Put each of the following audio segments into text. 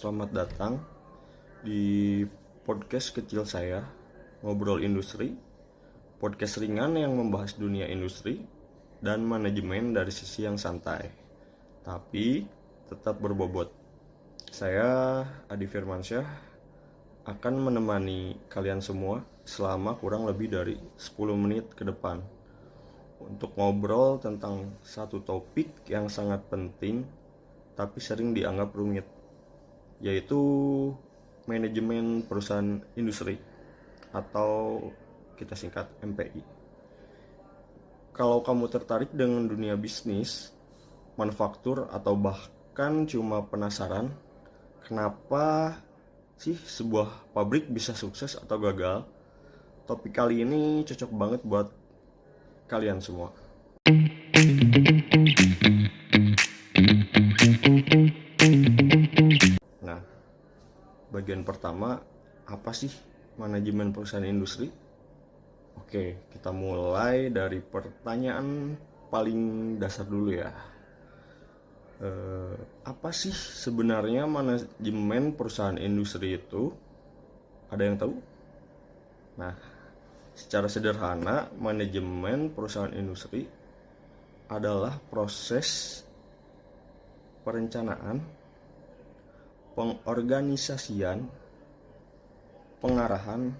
selamat datang di podcast kecil saya, Ngobrol Industri. Podcast ringan yang membahas dunia industri dan manajemen dari sisi yang santai, tapi tetap berbobot. Saya, Adi Firmansyah, akan menemani kalian semua selama kurang lebih dari 10 menit ke depan untuk ngobrol tentang satu topik yang sangat penting tapi sering dianggap rumit, yaitu manajemen perusahaan industri atau kita singkat MPI. Kalau kamu tertarik dengan dunia bisnis, manufaktur, atau bahkan cuma penasaran kenapa sih sebuah pabrik bisa sukses atau gagal, topik kali ini cocok banget buat kalian semua. Nah, bagian pertama, apa sih manajemen perusahaan industri? Oke, kita mulai dari pertanyaan paling dasar dulu ya. Apa sih sebenarnya manajemen perusahaan industri itu? Ada yang tahu? Nah, secara sederhana, manajemen perusahaan industri adalah proses perencanaan, pengorganisasian, pengarahan,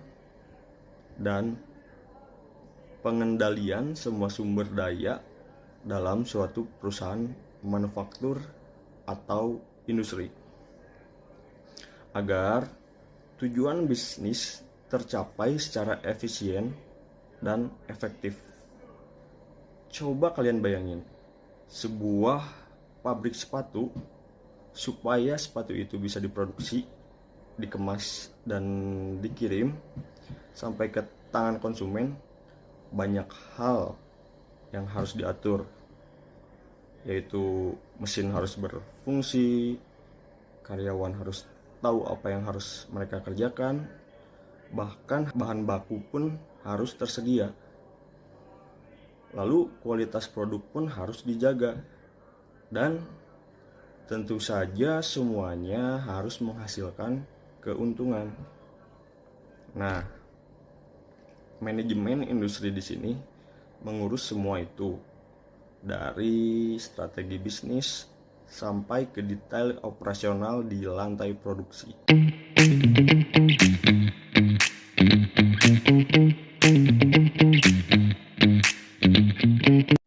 dan pengendalian semua sumber daya dalam suatu perusahaan manufaktur atau industri agar tujuan bisnis tercapai secara efisien dan efektif. Coba kalian bayangin, sebuah pabrik sepatu, supaya sepatu itu bisa diproduksi, dikemas, dan dikirim sampai ke tangan konsumen, banyak hal yang harus diatur, yaitu mesin harus berfungsi, karyawan harus tahu apa yang harus mereka kerjakan, bahkan bahan baku pun harus tersedia. Lalu kualitas produk pun harus dijaga, dan tentu saja semuanya harus menghasilkan keuntungan. Nah, manajemen industri di sini mengurus semua itu, dari strategi bisnis sampai ke detail operasional di lantai produksi.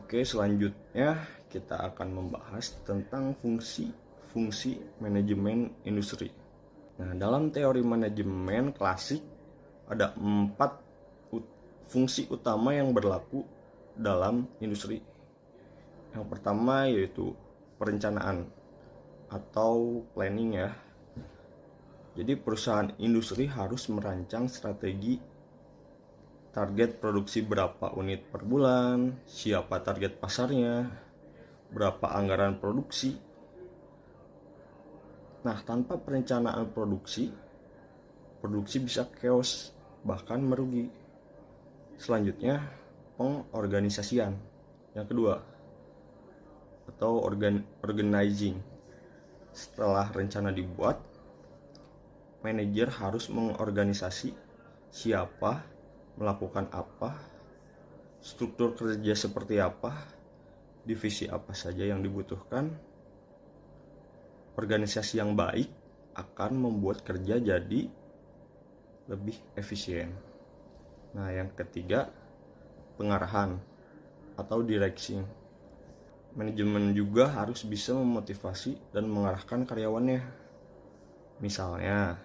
Oke, selanjutnya kita akan membahas tentang fungsi manajemen industri. Nah, dalam teori manajemen klasik ada 4 fungsi utama yang berlaku dalam industri. Yang pertama yaitu perencanaan atau planning ya. Jadi perusahaan industri harus merancang strategi, target produksi berapa unit per bulan, siapa target pasarnya, berapa anggaran produksi. Nah, tanpa perencanaan produksi bisa chaos, bahkan merugi. Selanjutnya, pengorganisasian. Yang kedua, atau organizing. Setelah rencana dibuat, manajer harus mengorganisasi siapa, melakukan apa, struktur kerja seperti apa, divisi apa saja yang dibutuhkan. Organisasi yang baik akan membuat kerja jadi lebih efisien. Nah, yang ketiga, pengarahan atau direction. Manajemen juga harus bisa memotivasi dan mengarahkan karyawannya. Misalnya,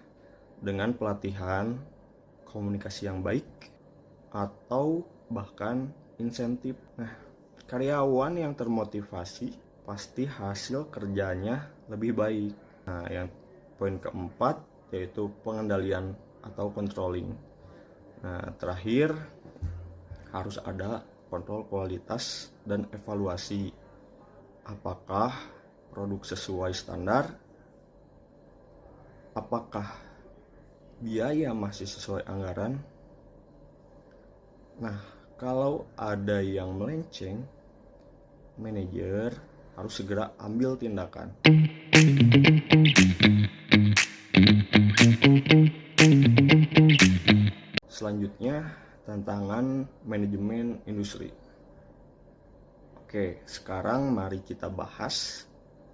dengan pelatihan, komunikasi yang baik, atau bahkan insentif. Nah, karyawan yang termotivasi pasti hasil kerjanya lebih baik. Nah, yang poin keempat yaitu pengendalian atau controlling. Nah, terakhir harus ada kontrol kualitas dan evaluasi. Apakah produk sesuai standar? Apakah biaya masih sesuai anggaran? Nah, kalau ada yang melenceng, manajer harus segera ambil tindakan. Selanjutnya, tantangan manajemen industri. Oke, sekarang mari kita bahas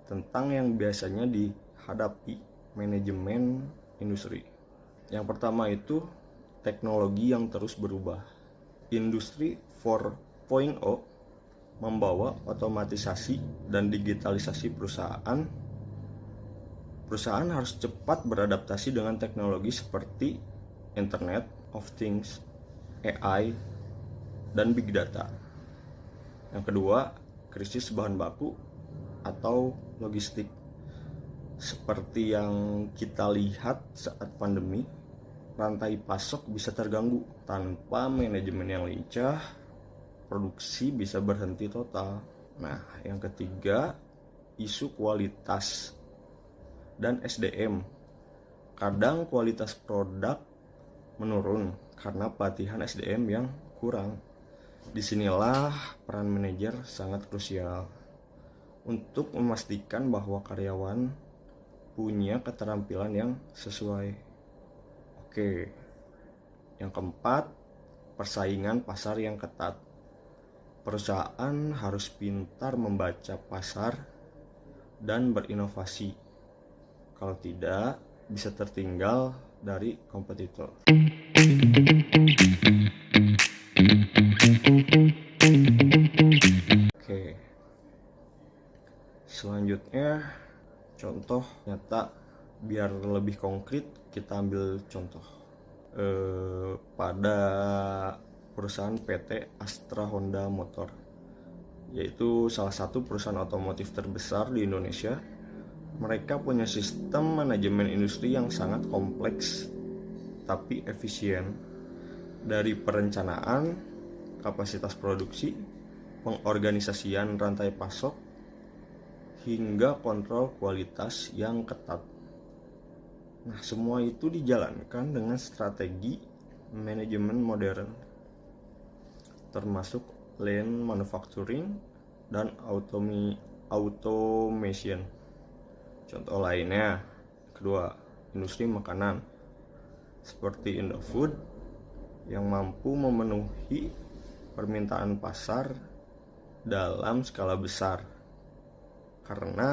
tentang yang biasanya dihadapi manajemen industri. Yang pertama itu teknologi yang terus berubah. Industri 4.0 membawa otomatisasi dan digitalisasi perusahaan. Perusahaan harus cepat beradaptasi dengan teknologi seperti Internet of Things, AI, dan Big Data. Yang kedua, krisis bahan baku atau logistik. Seperti yang kita lihat saat pandemi, rantai pasok bisa terganggu. Tanpa manajemen yang lincah, produksi bisa berhenti total. Nah, yang ketiga, isu kualitas dan SDM. Kadang kualitas produk menurun karena pelatihan SDM yang kurang. Disinilah peran manajer sangat krusial untuk memastikan bahwa karyawan punya keterampilan yang sesuai. Oke, yang keempat, persaingan pasar yang ketat. Perusahaan harus pintar membaca pasar dan berinovasi. Kalau tidak, bisa tertinggal dari kompetitor. Oke. Selanjutnya, contoh nyata. Biar lebih konkret, kita ambil contoh pada perusahaan PT Astra Honda Motor, yaitu salah satu perusahaan otomotif terbesar di Indonesia. Mereka punya sistem manajemen industri yang sangat kompleks tapi efisien. Dari perencanaan, kapasitas produksi, pengorganisasian rantai pasok, hingga kontrol kualitas yang ketat. Nah, semua itu dijalankan dengan strategi manajemen modern, termasuk lean manufacturing dan automation. Contoh lainnya, kedua, industri makanan seperti Indofood yang mampu memenuhi permintaan pasar dalam skala besar karena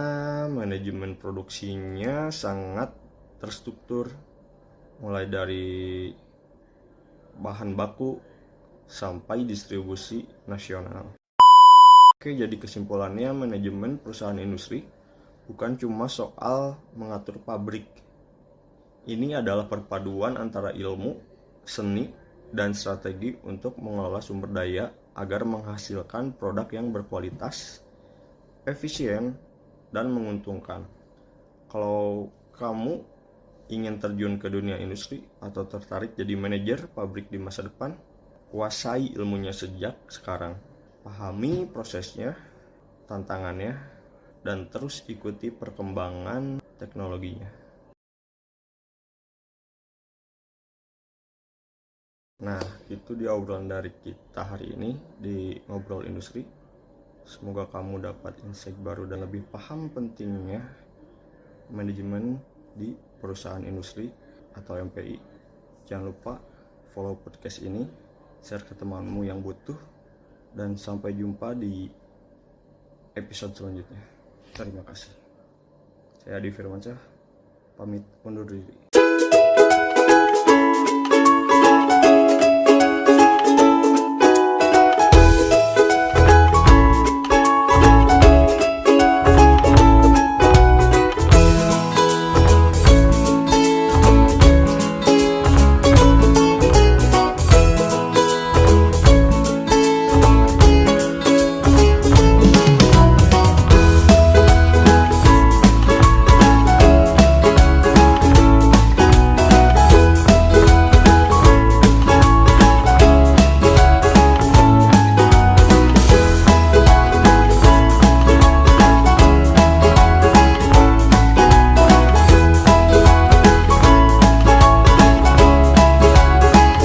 manajemen produksinya sangat terstruktur, mulai dari bahan baku sampai distribusi nasional. Oke, jadi kesimpulannya, manajemen perusahaan industri bukan cuma soal mengatur pabrik. Ini adalah perpaduan antara ilmu, seni, dan strategi untuk mengelola sumber daya agar menghasilkan produk yang berkualitas, efisien, dan menguntungkan. Kalau kamu ingin terjun ke dunia industri atau tertarik jadi manajer pabrik di masa depan, kuasai ilmunya sejak sekarang. Pahami prosesnya, tantangannya, dan terus ikuti perkembangan teknologinya. Nah, itu dia obrolan dari kita hari ini di Ngobrol Industri. Semoga kamu dapat insight baru dan lebih paham pentingnya manajemen di perusahaan industri atau MPI. Jangan lupa follow podcast ini, share ke temanmu yang butuh, dan sampai jumpa di episode selanjutnya. Terima kasih. Saya Adi Firmansyah, pamit undur diri.